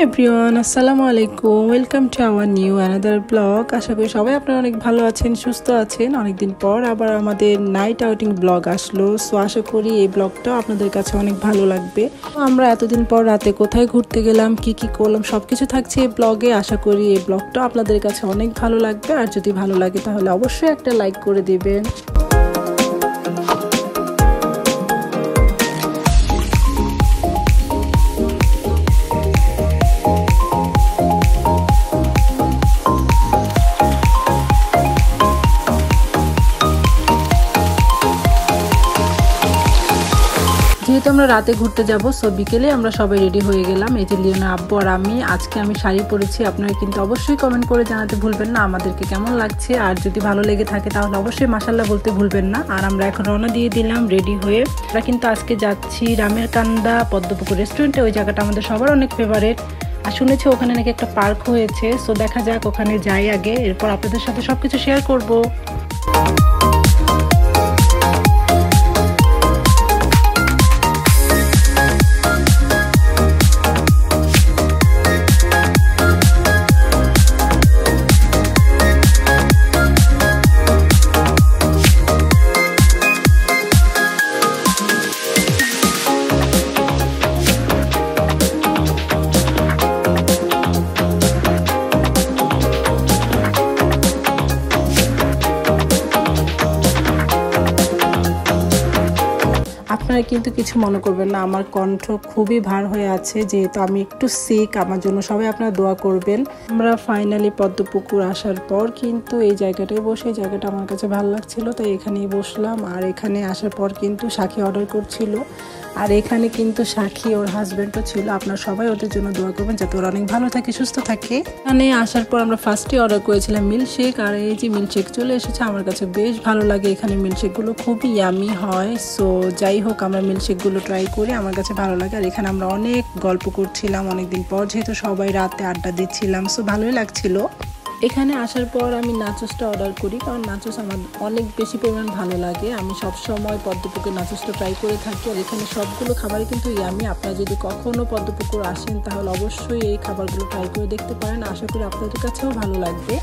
Everyone, আসসালামু আলাইকুম। Welcome to our new another blog. আশা করি সবাই আপনারা অনেক ভালো আছেন, সুস্থ আছেন। অনেকদিন পর আবার আমাদের নাইট আউটিং ব্লগ আসলো। সো আশা করি এই ব্লগটাও আপনাদের কাছে অনেক ভালো লাগবে। আমরা এতদিন পর রাতে কোথায় ঘুরতে গেলাম, কি কি করলাম, সবকিছু থাকছে এই ব্লগে। আশা করি এই ব্লগটাও আপনাদের কাছে অনেক ভালো লাগবে। আর যদি ভালো লাগে তাহলে অবশ্যই একটা লাইক করে দিবেন। যেহেতু আমরা রাতে ঘুরতে যাব, সো বিকেলে আমরা সবাই রেডি হয়ে গেলাম। এই যে লিওনা আব্বু আর আজকে আমি শাড়ি পরেছি। আপনারা কিন্তু অবশ্যই কমেন্ট করে জানাতে ভুলবেন না আমাদেরকে কেমন লাগছে। আর যদি ভালো লেগে থাকে তাহলে অবশ্যই মাশাআল্লাহ বলতে ভুলবেন না। আর আমরা এখন রওনা দিয়ে দিলাম রেডি হয়ে। আমরা কিন্তু আজকে যাচ্ছি রামের কান্দা পদ্মপুকুর রেস্টুরেন্টে। ওই জায়গাটা আমাদের সবার অনেক ফেভারিট। আর শুনেছি ওখানে নাকি একটা পার্ক হয়েছে। সো দেখা যাক, ওখানে যাই আগে, এরপর আপনাদের সাথে সবকিছু শেয়ার করব। আপনারা কিন্তু কিছু মনে করবেন না, আমার কণ্ঠ খুবই ভার হয়ে আছে, যেহেতু আমি একটু সিক। আমার জন্য সবাই আপনারা দোয়া করবেন। আমরা ফাইনালি পদ্মপুকুর আসার পর কিন্তু এই জায়গাটায় বসে, এই জায়গাটা আমার কাছে ভালো লাগছিল, তাই এখানেই বসলাম। আর এখানে আসার পর কিন্তু সাক্ষী অর্ডার করছিল। আর এখানে কিন্তু সাক্ষী ওর হাজব্যান্ডও ছিল। আপনারা সবাই ওদের জন্য দোয়া করবেন যাতে ওরা অনেক ভালো থাকে, সুস্থ থাকে। এখানে আসার পর আমরা ফার্স্টে অর্ডার করেছিলাম মিল্কশেক। আর এই যে মিল্কশেক চলে এসেছে, আমার কাছে বেশ ভালো লাগে। এখানে মিল্কশেকগুলো খুবই ইয়ামি হয়। সো যাই হোক, আমরা মিল্কশেকগুলো ট্রাই করি, আমার কাছে ভালো লাগে। আর এখানে আমরা অনেক গল্প করছিলাম অনেকদিন পর, যেহেতু সবাই রাতে আড্ডা দিচ্ছিলাম। সো ভালোই লাগছিল। এখানে আসার পর আমি নাচোসটা অর্ডার করি, কারণ নাচোস আমার অনেক বেশি পরিমাণ ভালো লাগে। আমি সবসময় পদ্মপুকুর নাচোসটা ট্রাই করে থাকি। আর এখানে সবগুলো খাবারই কিন্তু ইয়ামি। আপনারা যদি কখনও পদ্মপুকুর আসেন তাহলে অবশ্যই এই খাবারগুলো ট্রাই করে দেখতে পারেন। আশা করি আপনাদের কাছেও ভালো লাগবে।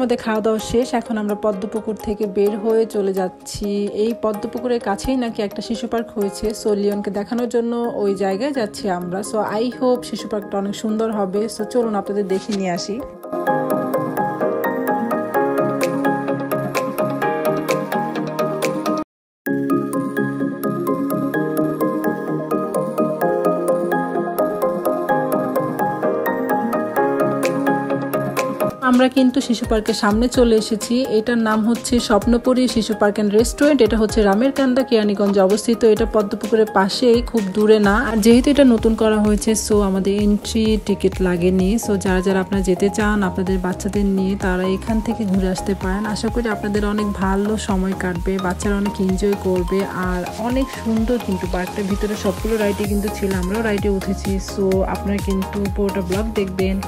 আমাদের খাওয়া দাওয়া শেষ। এখন আমরা পদ্মপুকুর থেকে বের হয়ে চলে যাচ্ছি। এই পদ্মপুকুরের কাছেই নাকি একটা শিশু পার্ক হয়েছে। সো লিওনকে দেখানোর জন্য ওই জায়গায় যাচ্ছি আমরা। সো আই হোপ শিশু পার্কটা অনেক সুন্দর হবে। সো চলুন আপনাদের দেখে নিয়ে আসি। আমরা কিন্তু শিশু পার্কের সামনে চলে এসেছি। এটার নাম হচ্ছে স্বপ্নপুরী শিশু পার্ক অ্যান্ড রেস্টুরেন্ট। এটা হচ্ছে রামের কান্দা, কেরানীগঞ্জে অবস্থিত। এটা পদ্মপুকুরের পাশেই, খুব দূরে না। আর যেহেতু এটা নতুন করা হয়েছে, সো আমাদের এন্ট্রি টিকিট লাগেনি। সো যারা যারা আপনারা যেতে চান আপনাদের বাচ্চাদের নিয়ে, তারা এখান থেকে ঘুরে আসতে পারেন। আশা করি আপনাদের অনেক ভালো সময় কাটবে, বাচ্চারা অনেক এনজয় করবে। আর অনেক সুন্দর কিন্তু পার্কটার ভিতরে সবগুলো রাইডে কিন্তু ছিল, আমরাও রাইডে উঠেছি। সো আপনারা কিন্তু পুরোটা ব্লগ দেখবেন।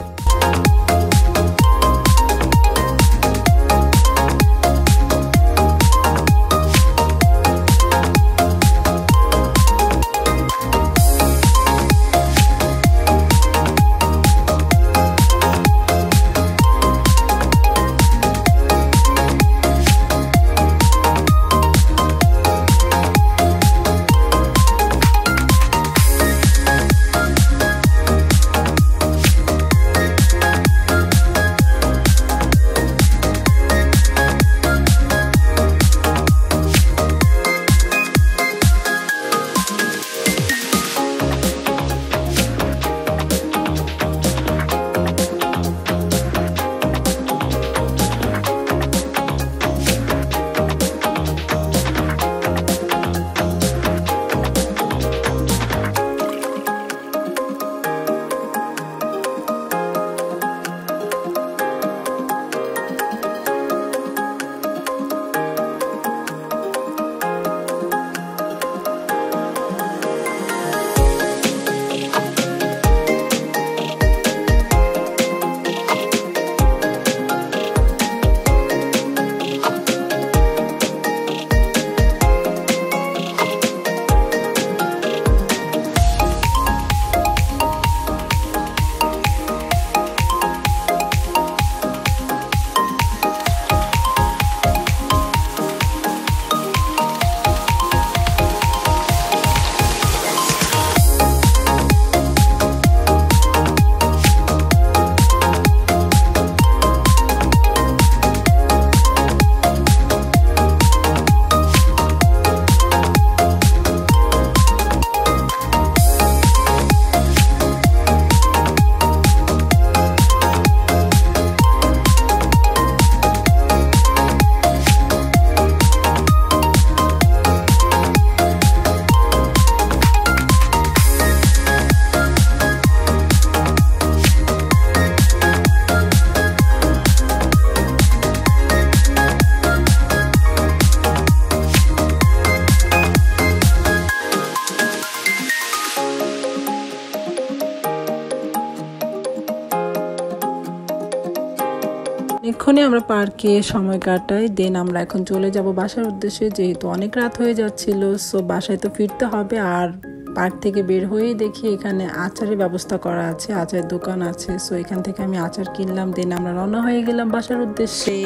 এখানে আমরা পার্কে সময় কাটাই, দেন আমরা এখন চলে যাব বাসার উদ্দেশ্যে, যেহেতু অনেক রাত হয়ে যাচ্ছিল। সো বাসায় তো ফিরতে হবে। আর পার্ক থেকে বের হয়েই দেখি এখানে আচারের ব্যবস্থা করা আছে, আচারের দোকান আছে। সো এখান থেকে আমি আচার কিনলাম, দেন আমরা রওনা হয়ে গেলাম বাসার উদ্দেশ্যে।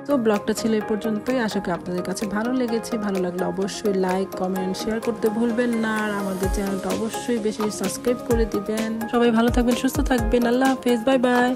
তো ব্লগটা ছিল এই পর্যন্তই। আশা করি আপনাদের কাছে ভালো লেগেছে। ভালো লাগলে অবশ্যই লাইক, কমেন্ট, শেয়ার করতে ভুলবেন না। আর আমাদের চ্যানেলটা অবশ্যই বেশি সাবস্ক্রাইব করে দিবেন। সবাই ভালো থাকবেন, সুস্থ থাকবেন। আল্লাহ হাফেজ, বাই বাই।